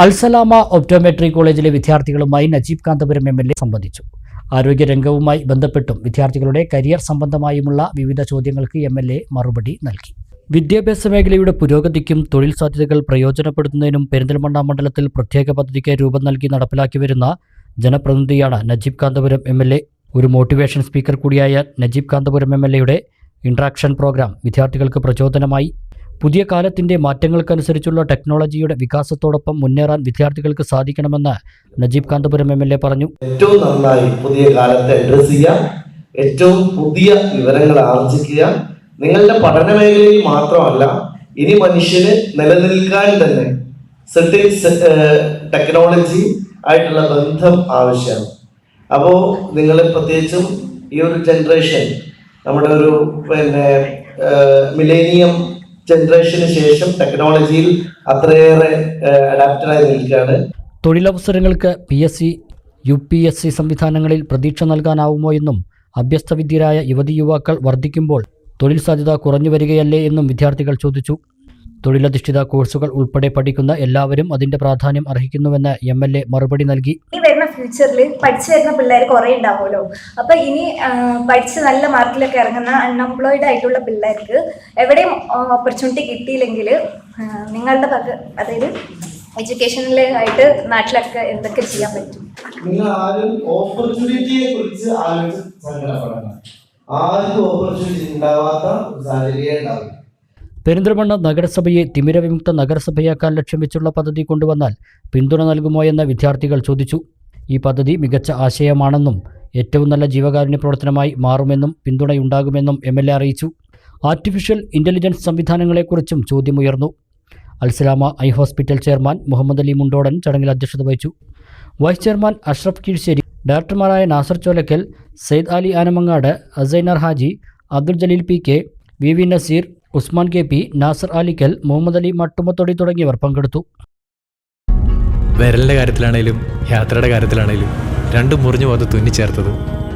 Al Salama optometry കോളേജിലെ വിദ്യാർത്ഥികളുമായി Najeeb Kanthapuram MLA. സംവദിച്ചു. ആരോഗ്യരംഗവുമായി ബന്ധപ്പെട്ടും വിദ്യാർത്ഥികളുടെ കരിയർ സംബന്ധമായുമുള്ള വിവിധ ചോദ്യങ്ങൾക്ക് എം.എൽ.എ. മറുപടി നൽകി. വിദ്യാഭ്യാസ മേഖലയുടെ പുരോഗതിക്കും തൊഴിൽ സാധ്യതകൾ പ്രയോജനപ്പെടുത്തുന്നതിനും പെരിന്തൽമണ്ണ മണ്ഡലത്തിൽ പ്രത്യേക പദ്ധതിക്ക് രൂപം നൽകി നടപ്പിലാക്കി വരുന്ന ജനപ്രതിനിധിയാണ് നജീബ് കാന്തപുരം എം.എൽ.എ. ഒരു മോട്ടിവേഷൻ സ്പീക്കർ കൂടിയായ നജീബ് കാന്തപുരം എം.എൽ.എയുടെ ഇൻട്രാക്ഷൻ പ്രോഗ്രാം വിദ്യാർത്ഥികൾക്ക് പ്രചോദനമായി. പുതിയ കാലത്തിന്റെ മാറ്റങ്ങൾക്കനുസരിച്ചുള്ള ടെക്നോളജിയുടെ വികാസത്തോടൊപ്പം മുന്നേറാൻ വിദ്യാർത്ഥികൾക്ക് സാധിക്കണമെന്ന് നജീബ് കാന്തപുരം എം.എൽ.എ. പറഞ്ഞു. ഏറ്റവും നന്നായി പുതിയ കാലത്തെ അഡ്രസ് ചെയ്യുക, ഏറ്റവും പുതിയ വിവരങ്ങൾ ആർജിക്കുക. നിങ്ങളുടെ പഠന മേഖലയിൽ മാത്രമല്ല, ഇനി മനുഷ്യന് നിലനിൽക്കാൻ തന്നെ ടെക്നോളജി ആയിട്ടുള്ള ബന്ധം ആവശ്യമാണ്. അപ്പോൾ നിങ്ങൾ പ്രത്യേകിച്ചും ഈ ഒരു ജനറേഷൻ, നമ്മുടെ ഒരു മിലേനിയം ജനറേഷന് ശേഷം ടെക്നോളജിയിൽ അത്രയേറെ അഡാപ്റ്റഡായി നിൽക്കുകയാണ്. തൊഴിലവസരങ്ങൾക്ക് PSC, UPSC സംവിധാനങ്ങളിൽ പ്രതീക്ഷ നൽകാനാവുമോ എന്നും അഭ്യസ്തവിദ്യരായ യുവതി-യുവാക്കൾ വർദ്ധിക്കുമ്പോൾ തൊഴിൽ സാധ്യത കുറഞ്ഞു വരികയല്ലേ എന്നും വിദ്യാർത്ഥികൾ ചോദിച്ചു. തൊഴിലധിഷ്ഠിത കോഴ്സുകൾ ഉൾപ്പെടെ പഠിക്കുന്ന എല്ലാവരും അതിന്റെ പ്രാധാന്യം അർഹിക്കുന്നുവെന്ന് എം.എൽ.എ. മറുപടി നൽകി. ഈ വരുന്ന ഫ്യൂച്ചറിൽ പഠിച്ചു വരുന്ന പിള്ളേർ കുറേ ഉണ്ടാവുമല്ലോ. അപ്പൊ ഇനി പഠിച്ച് നല്ല മാർക്കിലൊക്കെ ഇറങ്ങുന്ന അൺഎംപ്ലോയിഡ് ആയിട്ടുള്ള പിള്ളേർക്ക് എവിടെയും ഓപ്പർച്യൂണിറ്റി കിട്ടിയില്ലെങ്കിൽ നിങ്ങളുടെ അതായത് എഡ്യൂക്കേഷനിലായിട്ട് നാട്ടിലൊക്കെ എന്തൊക്കെ ചെയ്യാൻ പറ്റും? നിങ്ങൾ ആരും ഓപ്പർച്യൂണിറ്റിയെ കുറിച്ച് ആർക്കും ഓപ്പർച്യൂണിറ്റി ഉണ്ടാവാത്ത സാഹചര്യം ഉണ്ടാവില്ല. പെരിന്തൽമണ്ണ നഗരസഭയെ തിമിരവിമുക്ത നഗരസഭയാക്കാൻ ലക്ഷ്യം വെച്ചുള്ള പദ്ധതി കൊണ്ടുവന്നാൽ പിന്തുണ നൽകുമോ എന്ന് വിദ്യാർത്ഥികൾ ചോദിച്ചു. ഈ പദ്ധതി മികച്ച ആശയമാണെന്നും ഏറ്റവും നല്ല ജീവകാരുണ്യ പ്രവർത്തനമായി മാറുമെന്നും പിന്തുണയുണ്ടാകുമെന്നും എം.എൽ.എ. അറിയിച്ചു. ആർട്ടിഫിഷ്യൽ ഇന്റലിജൻസ് സംവിധാനങ്ങളെക്കുറിച്ചും ചോദ്യമുയർന്നു. Alsalama eye hospital chairman Muhammad Ali Mundodan ചടങ്ങിൽ അധ്യക്ഷത വഹിച്ചു. വൈസ് ചെയർമാൻ അഷ്റഫ് കീഴ്ശ്ശേരി, ഡയറക്ടർമാരായ Nasar Cholakkal, Syed Ali Anamangad, Asainar Haji, Abdul Jaleel PK, VV Naseer, Usman KP, Nasar Alikkal, Muhammad Ali Mattumathodi തുടങ്ങിയവർ പങ്കെടുത്തു. വിരലിന്റെ കാര്യത്തിലാണേലും യാത്രയുടെ കാര്യത്തിലാണേലും രണ്ടും മുറിഞ്ഞു പോകാതെ തുന്നിച്ചേർത്തത്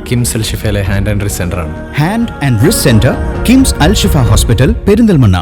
കിംസ് അൽ ഷിഫയിലെ ഹാൻഡ് ആൻഡ് റിസ്റ്റ് സെന്ററാണ്. Hand and wrist centre, KIMS Al Shifa hospital, Perinthalmanna.